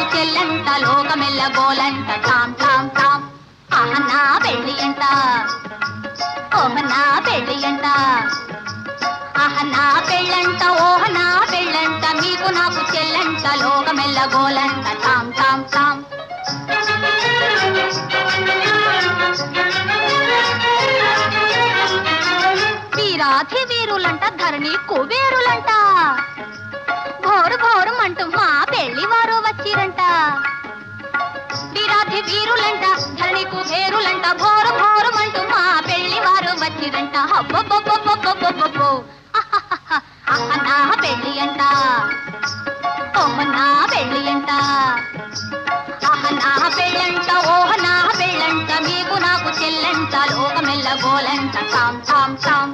నాకు చెల్లంట లోకమెల్ల గోలంట Tom Tom Tom ఆహ నా పెళ్ళి అంట ఓహ నా పెళ్ళి అంట ఆహ నా పెళ్ళంట ఓహ నా పెళ్ళంట మీకు నాకు చెల్లంట లోకమెల్ల గోలంట టామ్ టామ్ టామ్ వీరాధి వీరులంట ధరణి కుబేరులంట ఘోరు ఘోరమంటూ మా పెళ్లి వారు వచ్చిరంట వీరాధి వీరులంట ధరణి కుబేరులంట ఘోరు ఘోరమంటూ మా పెళ్లి వారు వచ్చిరంట హబ్బబ్బబ్బబ్బబ్బబ్బబ్బో నా పెళ్లి అంట ఓహ నా పెళ్లి అంట ఆహ నా పెళ్ళంట ఓహ నా పెళ్ళంట మీకు నాకు చెల్లంట లోకమెల్ల గోలంట టామ్ టామ్ టామ్